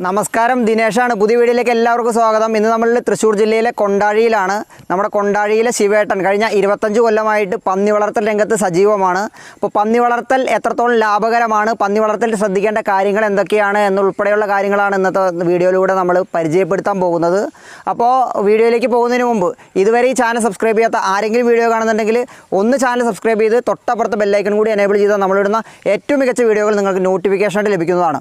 നമസ്കാരം, ദിനേശാണ്. പുതിയ വീഡിയോയിലേക്ക് എല്ലാവർക്കും സ്വാഗതം. ഇന്ന് നമ്മൾ തൃശ്ശൂർ ജില്ലയിലെ കൊണ്ടാഴിയിലാണ്. നമ്മുടെ കൊണ്ടാഴിയിലെ ശിവേട്ടൻ കഴിഞ്ഞ 25 കൊല്ലമായിട്ട് പന്നി വളർത്തൽ രംഗത്ത് സജീവമാണ്. അപ്പോൾ പന്നി വളർത്തൽ എത്രത്തോളം ലാഭകരമാണ്, പന്നി വളർത്തൽ ശ്രദ്ധിക്കേണ്ട കാര്യങ്ങൾ എന്തൊക്കെയാണ് എന്നുൾപ്പെടെയുള്ള കാര്യങ്ങളാണ് ഇന്നത്തെ വീഡിയോയിലൂടെ നമ്മൾ പരിചയപ്പെടുത്താൻ പോകുന്നത്. അപ്പോൾ വീഡിയോയിലേക്ക് പോകുന്നതിന് മുമ്പ് ഇതുവരെ ഈ ചാനൽ സബ്സ്ക്രൈബ് ചെയ്യാത്ത ആരെങ്കിലും വീഡിയോ കാണുന്നുണ്ടെങ്കിൽ ഒന്ന് ചാനൽ സബ്സ്ക്രൈബ് ചെയ്ത് തൊട്ടപ്പുറത്ത് ബെല്ലൈക്കൺ കൂടി എനേബിൾ ചെയ്താൽ നമ്മളിടുന്ന ഏറ്റവും മികച്ച വീഡിയോകൾ നിങ്ങൾക്ക് നോട്ടിഫിക്കേഷനായിട്ട് ലഭിക്കുന്നതാണ്.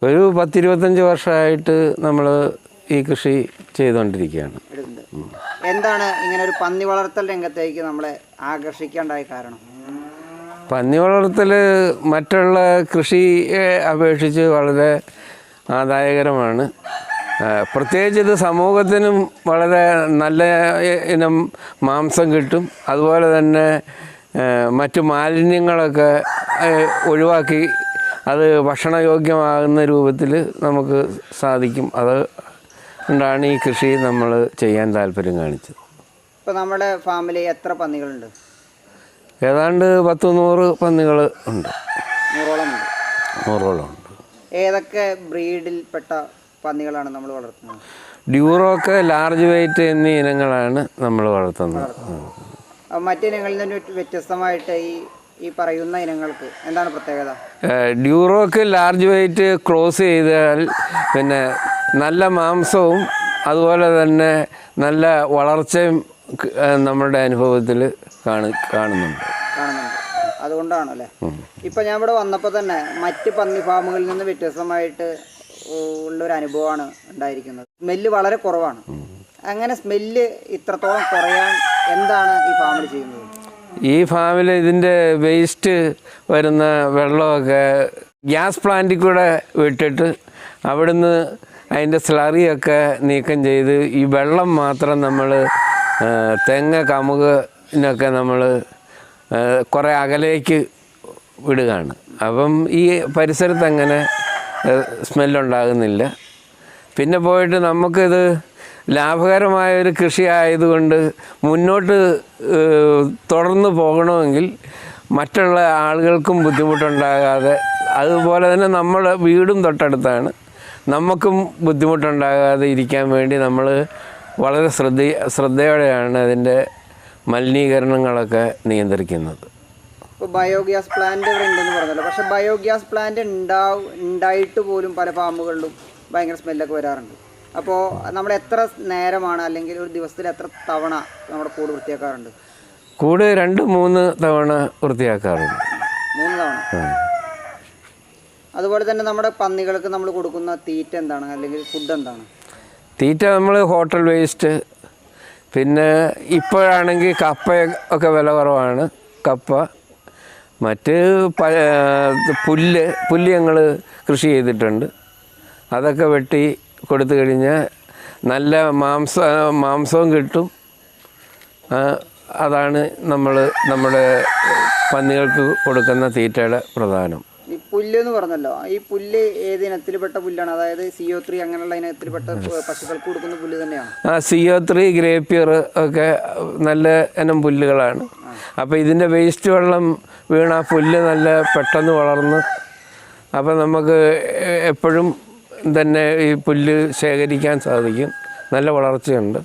ഒരു 10-25 വർഷമായിട്ട് നമ്മൾ ഈ കൃഷി ചെയ്തുകൊണ്ടിരിക്കുകയാണ്. എന്താണ് ഇങ്ങനെ ഒരു പന്നി വളർത്തൽ രംഗത്തേക്ക് നമ്മളെ ആകർഷിക്കാണ്ടായ കാരണം? പന്നി വളർത്തൽ മറ്റുള്ള കൃഷിയെ അപേക്ഷിച്ച് വളരെ ആദായകരമാണ്. പ്രത്യേകിച്ച് ഇത് സമൂഹത്തിനും വളരെ നല്ല ഇനം മാംസം കിട്ടും. അതുപോലെ തന്നെ മറ്റു മാലിന്യങ്ങളൊക്കെ ഒഴിവാക്കി അത് ഭക്ഷണയോഗ്യമാകുന്ന രൂപത്തിൽ നമുക്ക് സാധിക്കും. അത് കൊണ്ടാണ് ഈ കൃഷി നമ്മൾ ചെയ്യാൻ താല്പര്യം കാണിച്ചത്. ഇപ്പോൾ നമ്മുടെ ഫാമിലി എത്ര പന്നികളുണ്ട്? ഏതാണ്ട് 100 പന്നികൾ ഉണ്ട്. 100ഓളം ഉണ്ട്. ഏതൊക്കെ ബ്രീഡിൽപ്പെട്ട പന്നികളാണ് നമ്മൾ വളർത്തുന്നത്? ഡ്യൂറോക്ക്, ലാർജ് വെയ്റ്റ് എന്നീ ഇനങ്ങളാണ് നമ്മൾ വളർത്തുന്നത്. മറ്റിനങ്ങളിൽ നിന്ന് വ്യത്യസ്തമായിട്ട് ഈ പറയുന്ന ഇനങ്ങൾക്ക് എന്താണ് പ്രത്യേകത? ഡ്യൂറോക്ക് ലാർജ് വെയ്റ്റ് ക്രോസ് ചെയ്താൽ പിന്നെ നല്ല മാംസവും അതുപോലെ തന്നെ നല്ല വളർച്ചയും നമ്മുടെ അനുഭവത്തിൽ കാണുന്നുണ്ട്. അതുകൊണ്ടാണല്ലേ. ഇപ്പം ഞാൻ ഇവിടെ വന്നപ്പോൾ തന്നെ മറ്റ് പന്നി ഫാമുകളിൽ നിന്ന് വ്യത്യസ്തമായിട്ട് ഉള്ളൊരു അനുഭവമാണ് ഉണ്ടായിരിക്കുന്നത്. സ്മെല്ല് വളരെ കുറവാണ്. അങ്ങനെ സ്മെല്ല് ഇത്രത്തോളം കുറയാൻ എന്താണ് ഈ ഫാമിൽ ചെയ്യുന്നത്? ഈ ഫാമിൽ ഇതിൻ്റെ വേസ്റ്റ് വരുന്ന വെള്ളമൊക്കെ ഗ്യാസ് പ്ലാന്റിൽ കൂടെ വിട്ടിട്ട് അവിടുന്ന് അതിൻ്റെ സ്ലറിയൊക്കെ നീക്കം ചെയ്ത് ഈ വെള്ളം മാത്രം നമ്മൾ തെങ്ങ് കമുകിനൊക്കെ നമ്മൾ കുറേ അകലേക്ക് വിടുകയാണ്. അപ്പം ഈ പരിസരത്ത് അങ്ങനെ സ്മെല്ലുണ്ടാകുന്നില്ല. പിന്നെ പോയിട്ട് നമുക്കിത് ലാഭകരമായൊരു കൃഷി ആയതുകൊണ്ട് മുന്നോട്ട് തുടർന്ന് പോകണമെങ്കിൽ മറ്റുള്ള ആളുകൾക്കും ബുദ്ധിമുട്ടുണ്ടാകാതെ, അതുപോലെ തന്നെ നമ്മുടെ വീടും തൊട്ടടുത്താണ്, നമുക്കും ബുദ്ധിമുട്ടുണ്ടാകാതെ ഇരിക്കാൻ വേണ്ടി നമ്മൾ വളരെ ശ്രദ്ധയോടെയാണ് അതിൻ്റെ മലിനീകരണങ്ങളൊക്കെ നിയന്ത്രിക്കുന്നത്. ഇപ്പോൾ ബയോഗ്യാസ് പ്ലാന്റ് ഇവിടെ ഉണ്ടെന്ന് പറഞ്ഞല്ലോ. പക്ഷേ ബയോഗ്യാസ് പ്ലാന്റ് ഉണ്ടായിട്ട് പോലും പല ഫാമുകളിലും ഭയങ്കര സ്മെല്ലൊക്കെ വരാറുണ്ട്. അപ്പോൾ നമ്മൾ എത്ര നേരമാണ് അല്ലെങ്കിൽ ഒരു ദിവസത്തിൽ എത്ര തവണ നമ്മുടെ കൂട് വൃത്തിയാക്കാറുണ്ട്? കൂട് 2-3 തവണ വൃത്തിയാക്കാറുണ്ട്. 3 തവണ. അതുപോലെ തന്നെ നമ്മുടെ പന്നികൾക്ക് നമ്മൾ കൊടുക്കുന്ന തീറ്റ എന്താണ്, അല്ലെങ്കിൽ ഫുഡ് എന്താണ്? തീറ്റ നമ്മൾ ഹോട്ടൽ വേസ്റ്റ്, പിന്നെ ഇപ്പോഴാണെങ്കിൽ കപ്പ ഒക്കെ വില കുറവാണ്. കപ്പ, മറ്റ് പുല്ല് ഞങ്ങൾ കൃഷി ചെയ്തിട്ടുണ്ട്. അതൊക്കെ വെട്ടി കൊടുത്തു കഴിഞ്ഞാൽ നല്ല മാംസവും കിട്ടും. അതാണ് നമ്മുടെ പന്നികൾക്ക് കൊടുക്കുന്ന തീറ്റയുടെ പ്രധാനം. ഈ പുല്ല് എന്ന് പറഞ്ഞല്ലോ, ഈ പുല്ല് ഏത് ഇനത്തിൽപ്പെട്ട പുല്ലാണ്? അതായത് CO3 അങ്ങനെയുള്ള ഇനത്തിൽപ്പെട്ട പശുക്കൾക്ക് കൊടുക്കുന്ന പുല്ല് തന്നെയാണ്? CO3, ഗ്രേപ്പിയർ ഒക്കെ നല്ല ഇനം പുല്ലുകളാണ്. അപ്പോൾ ഇതിൻ്റെ വേസ്റ്റ് വെള്ളം വീണ പുല്ല് നല്ല പെട്ടെന്ന് വളർന്ന്, അപ്പോൾ നമുക്ക് എപ്പോഴും തന്നെ ഈ പുല്ല് ശേഖരിക്കാൻ സാധിക്കും. നല്ല വളർച്ചയുണ്ട്.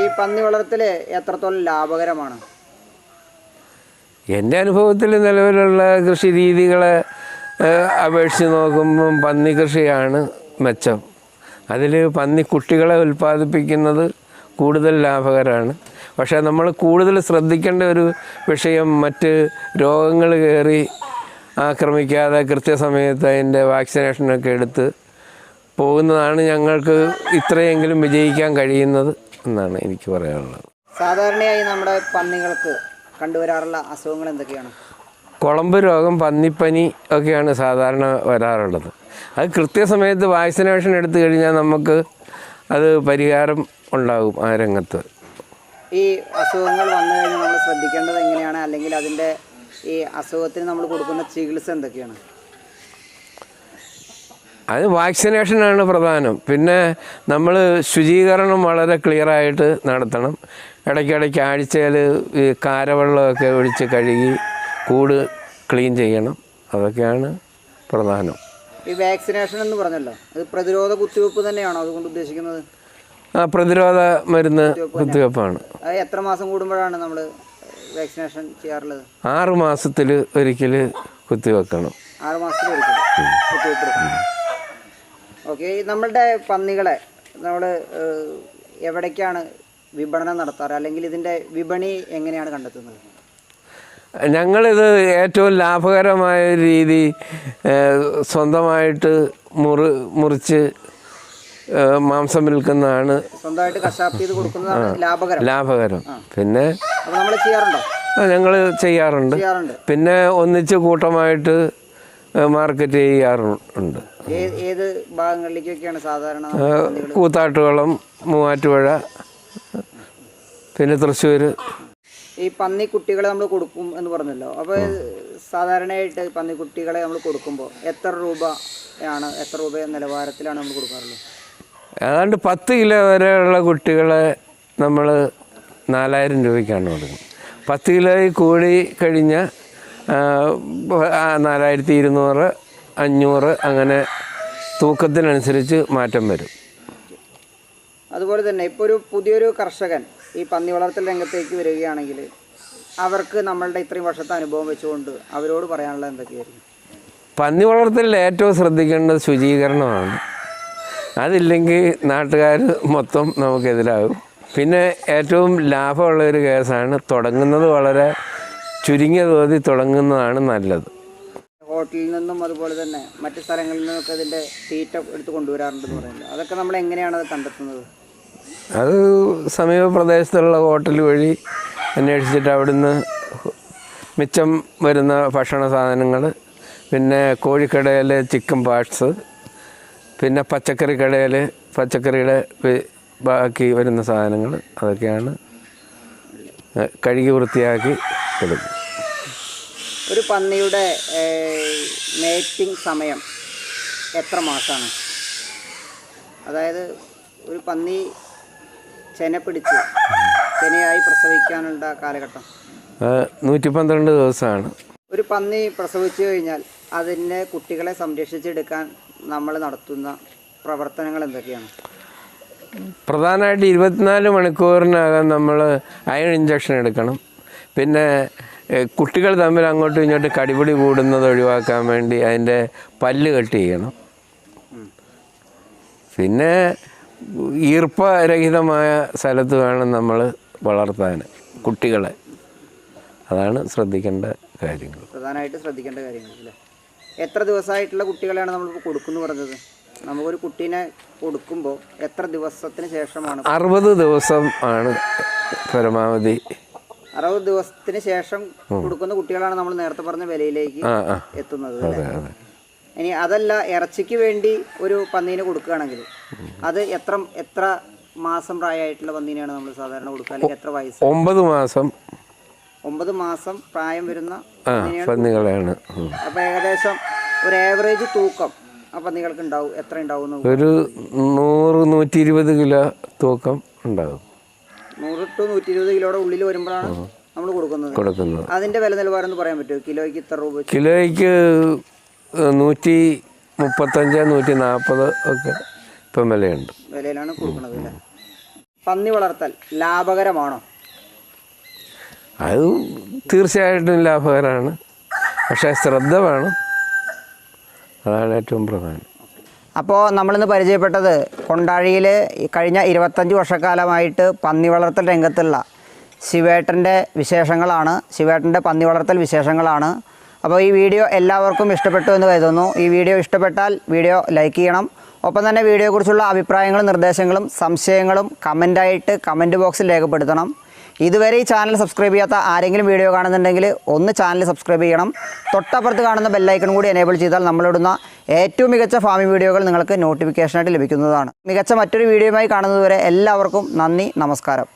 ഈ പന്നി വളർത്തൽ എത്രത്തോളം ലാഭകരമാണ്? എൻ്റെ അനുഭവത്തിൽ നിലവിലുള്ള കൃഷി രീതികളെ അപേക്ഷിച്ച് നോക്കുമ്പം പന്നി കൃഷിയാണ് മെച്ചം. അതിൽ പന്നിക്കുട്ടികളെ ഉൽപ്പാദിപ്പിക്കുന്നത് കൂടുതൽ ലാഭകരമാണ്. പക്ഷേ നമ്മൾ കൂടുതൽ ശ്രദ്ധിക്കേണ്ട ഒരു വിഷയം മറ്റ് രോഗങ്ങൾ കയറി ആക്രമിക്കാതെ കൃത്യസമയത്ത് അതിൻ്റെ വാക്സിനേഷനൊക്കെ എടുത്ത് പോകുന്നതാണ് ഞങ്ങൾക്ക് ഇത്രയെങ്കിലും വിജയിക്കാൻ കഴിയുന്നത് എന്നാണ് എനിക്ക് പറയാനുള്ളത്. സാധാരണയായി നമ്മുടെ പന്നികൾക്ക് കണ്ടുവരാറുള്ള അസുഖങ്ങൾ എന്തൊക്കെയാണ്? കുളമ്പ് രോഗം, പന്നിപ്പനി ഒക്കെയാണ് സാധാരണ വരാറുള്ളത്. അത് കൃത്യസമയത്ത് വാക്സിനേഷൻ എടുത്തു കഴിഞ്ഞാൽ നമുക്ക് അത് പരിഹാരം ഉണ്ടാകും ആ രംഗത്ത്. ഈ ഈ അസുഖങ്ങൾ വന്നു കഴിഞ്ഞാൽ നമ്മൾ ശ്രദ്ധിക്കേണ്ടത് എങ്ങനെയാണ്, അല്ലെങ്കിൽ അതിൻ്റെ ഈ അസുഖത്തിന് നമ്മൾ കൊടുക്കുന്ന ചികിത്സ എന്തൊക്കെയാണ്? അത് വാക്സിനേഷനാണ് പ്രധാനം. പിന്നെ നമ്മൾ ശുചീകരണം വളരെ ക്ലിയറായിട്ട് നടത്തണം. ഇടയ്ക്കിടയ്ക്ക് ആഴ്ചയിൽ ഈ കാരവെള്ളമൊക്കെ ഒഴിച്ച് കഴുകി കൂട് ക്ലീൻ ചെയ്യണം. അതൊക്കെയാണ് പ്രധാനം. ഈ വാക്സിനേഷൻ എന്ന് പറഞ്ഞല്ലോ, അത് പ്രതിരോധ കുത്തിവെപ്പ് തന്നെയാണോ അതുകൊണ്ട് ഉദ്ദേശിക്കുന്നത്? പ്രതിരോധ മരുന്ന് കുത്തിവെപ്പാണ്. അത് എത്ര മാസം കൂടുമ്പോഴാണ് നമ്മൾ വാക്സിനേഷൻ ചെയ്യാറുള്ളത്? 6 മാസത്തിൽ ഒരിക്കൽ കുത്തിവെക്കണം. 6 മാസത്തിൽ ഒരിക്കൽ കുത്തിവെപ്പ് എടുക്കണം. ഓക്കെ. നമ്മളുടെ പന്നികളെ നമ്മൾ എവിടേക്കാണ് വിപണനം നടത്താറ്, അല്ലെങ്കിൽ ഇതിൻ്റെ വിപണി എങ്ങനെയാണ് കണ്ടെത്തുന്നത്? ഞങ്ങളിത് ഏറ്റവും ലാഭകരമായ രീതി സ്വന്തമായിട്ട് മുറിച്ച് മാംസം വിൽക്കുന്നതാണ്. സ്വന്തമായിട്ട് കശാപ്പ് ചെയ്ത് കൊടുക്കുന്നതാണ് ലാഭകരം. പിന്നെ നമ്മൾ ചെയ്യാറുണ്ടോ? ഞങ്ങൾ ചെയ്യാറുണ്ട്. പിന്നെ ഒന്നിച്ച് കൂട്ടമായിട്ട് മാർക്കറ്റ് ചെയ്യാറുണ്ട്. ഏത് ഭാഗങ്ങളിലേക്കൊക്കെയാണ് സാധാരണ? കൂത്താട്ടുകുളം, മൂവാറ്റുപുഴ, പിന്നെ തൃശ്ശൂർ. ഈ പന്നിക്കുട്ടികളെ നമ്മൾ കൊടുക്കും എന്ന് പറഞ്ഞല്ലോ, അപ്പോൾ സാധാരണയായിട്ട് പന്നിക്കുട്ടികളെ നമ്മൾ കൊടുക്കുമ്പോൾ എത്ര രൂപ നിലവാരത്തിലാണ് നമ്മൾ കൊടുക്കാറുള്ളത്? ഏതാണ്ട് 10 കിലോ വരെയുള്ള കുട്ടികളെ നമ്മൾ 4000 രൂപയ്ക്കാണ് കൊടുക്കുന്നത്. 10 കിലോയിൽ കൂടി കഴിഞ്ഞാൽ 4200, 500 അങ്ങനെ തൂക്കത്തിനനുസരിച്ച് മാറ്റം വരും. അതുപോലെ തന്നെ ഇപ്പോൾ ഒരു പുതിയൊരു കർഷകൻ ഈ പന്നി വളർത്തൽ രംഗത്തേക്ക് വരികയാണെങ്കിൽ അവർക്ക് നമ്മളുടെ ഇത്രയും വർഷത്തെ അനുഭവം വെച്ചുകൊണ്ട് അവരോട് പറയാനുള്ളത് എന്തൊക്കെയായിരിക്കും? പന്നി വളർത്തലിൽ ഏറ്റവും ശ്രദ്ധിക്കേണ്ടത് ശുചീകരണമാണ്. അതില്ലെങ്കിൽ നാട്ടുകാർ മൊത്തം നമുക്കെതിരാകും. പിന്നെ ഏറ്റവും ലാഭമുള്ളൊരു കേസാണ് തുടങ്ങുന്നത് വളരെ ചുരുങ്ങിയ തോതിൽ തുടങ്ങുന്നതാണ് നല്ലത്. ഹോട്ടലിൽ നിന്നും അതുപോലെ തന്നെ മറ്റു സ്ഥലങ്ങളിൽ നിന്നൊക്കെ അതിൻ്റെ തീറ്റ എടുത്ത് കൊണ്ടുവരാറുണ്ടെന്ന് പറയുന്നത്, അതൊക്കെ നമ്മൾ എങ്ങനെയാണ് അത് കണ്ടെത്തുന്നത്? അത് സമീപ പ്രദേശത്തുള്ള ഹോട്ടൽ വഴി അന്വേഷിച്ചിട്ട് അവിടുന്ന് മിച്ചം വരുന്ന ഭക്ഷണ സാധനങ്ങൾ, പിന്നെ കോഴിക്കടയിൽ ചിക്കൻ പാർട്സ്, പിന്നെ പച്ചക്കറി കടയിൽ പച്ചക്കറിയുടെ ബാക്കി വരുന്ന സാധനങ്ങൾ, അതൊക്കെയാണ് കഴുകി വൃത്തിയാക്കി കൊടുക്കും. ഒരു പന്നിയുടെ മേറ്റിംഗ് സമയം എത്ര മാസമാണ്? അതായത് ഒരു പന്നി ചെനയായി പ്രസവിക്കാനുള്ള കാലഘട്ടം 112 ദിവസമാണ്. ഒരു പന്നി പ്രസവിച്ചു കഴിഞ്ഞാൽ അതിൻ്റെ കുട്ടികളെ സംരക്ഷിച്ചെടുക്കാൻ നമ്മൾ നടത്തുന്ന പ്രവർത്തനങ്ങൾ എന്തൊക്കെയാണ്? പ്രധാനമായിട്ട് 24 മണിക്കൂറിനകം നമ്മൾ അയൺ ഇഞ്ചക്ഷൻ എടുക്കണം. പിന്നെ കുട്ടികൾ തമ്മിൽ അങ്ങോട്ടും ഇങ്ങോട്ടും കടിപിടി കൂടുന്നത് ഒഴിവാക്കാൻ വേണ്ടി അതിൻ്റെ പല്ല് കട്ട് ചെയ്യണം. പിന്നെ ഈർപ്പരഹിതമായ സ്ഥലത്ത് വേണം നമ്മൾ വളർത്താൻ കുട്ടികളെ. അതാണ് ശ്രദ്ധിക്കേണ്ട കാര്യങ്ങൾ, പ്രധാനമായിട്ട് ശ്രദ്ധിക്കേണ്ട കാര്യങ്ങൾ അല്ലേ? എത്ര ദിവസമായിട്ടുള്ള കുട്ടികളെയാണ് നമ്മളിപ്പോൾ കൊടുക്കുന്നു പറഞ്ഞത്? നമുക്കൊരു കുട്ടീനെ കൊടുക്കുമ്പോൾ എത്ര ദിവസത്തിന് ശേഷമാണ്? 60 ദിവസം ആണ് പരമാവധി. 60 ദിവസത്തിന് ശേഷം കൊടുക്കുന്ന കുട്ടികളാണ് നമ്മൾ നേരത്തെ പറഞ്ഞ വിലയിലേക്ക് എത്തുന്നത്. ഇനി അതല്ല, ഇറച്ചിക്ക് വേണ്ടി ഒരു പന്നീനെ കൊടുക്കുകയാണെങ്കിൽ അത് എത്ര മാസം പ്രായമായിട്ടുള്ള പന്നീനെയാണ് നമ്മൾ സാധാരണ കൊടുക്കുക, അല്ലെങ്കിൽ എത്ര വയസ്സ്? 9 മാസം പ്രായം വരുന്ന പന്നികളാണ്. അപ്പോൾ ഏകദേശം ഒരു ആവറേജ് തൂക്കം ആ പന്നികൾക്ക് ഉണ്ടാവും. എത്ര ഉണ്ടാവും? ഒരു 100-120 കിലോ തൂക്കം ഉണ്ടാകും. 100 to 120 കിലോയുടെ ഉള്ളിൽ വരുമ്പോഴാണ് നമ്മൾ കൊടുക്കുന്നത്. അതിന്റെ വില നിലവാരം എന്ന് പറയാൻ പറ്റുമോ? കിലോയ്ക്ക് ഇത്ര രൂപ? കിലോയ്ക്ക് 135-140 ഒക്കെ ഇപ്പം വിലയിലാണ് കൊടുക്കുന്നത് അല്ലേ? പന്നി വളർത്തൽ ലാഭകരമാണോ? അത് തീർച്ചയായിട്ടും ലാഭകരമാണ്. പക്ഷേ ശ്രദ്ധ വേണം, അതാണ് ഏറ്റവും പ്രധാനം. അപ്പോൾ നമ്മളിന്ന് പരിചയപ്പെട്ടത് കൊണ്ടാഴിയിൽ കഴിഞ്ഞ 25 വർഷക്കാലമായിട്ട് പന്നി വളർത്തൽ രംഗത്തുള്ള ശിവേട്ടൻ്റെ വിശേഷങ്ങളാണ്, ശിവേട്ടൻ്റെ പന്നി വളർത്തൽ വിശേഷങ്ങളാണ്. അപ്പോൾ ഈ വീഡിയോ എല്ലാവർക്കും ഇഷ്ടപ്പെട്ടു എന്ന് കരുതുന്നു. ഈ വീഡിയോ ഇഷ്ടപ്പെട്ടാൽ വീഡിയോ ലൈക്ക് ചെയ്യണം. ഒപ്പം തന്നെ വീഡിയോയെക്കുറിച്ചുള്ള അഭിപ്രായങ്ങളും നിർദ്ദേശങ്ങളും സംശയങ്ങളും കമൻറ്റ് ബോക്സിൽ രേഖപ്പെടുത്തണം. ഇതുവരെ ഈ ചാനൽ സബ്സ്ക്രൈബ് ചെയ്യാത്ത ആരെങ്കിലും വീഡിയോ കാണുന്നുണ്ടെങ്കിൽ ഒന്ന് ചാനൽ സബ്സ്ക്രൈബ് ചെയ്യണം. തൊട്ടപ്പുറത്ത് കാണുന്ന ബെല്ലൈക്കൺ കൂടി എനേബിൾ ചെയ്താൽ നമ്മളിടുന്ന ഏറ്റവും മികച്ച ഫാമിംഗ് വീഡിയോകൾ നിങ്ങൾക്ക് നോട്ടിഫിക്കേഷനായിട്ട് ലഭിക്കുന്നതാണ്. മികച്ച മറ്റൊരു വീഡിയോയുമായി കാണുന്നതുവരെ എല്ലാവർക്കും നന്ദി, നമസ്കാരം.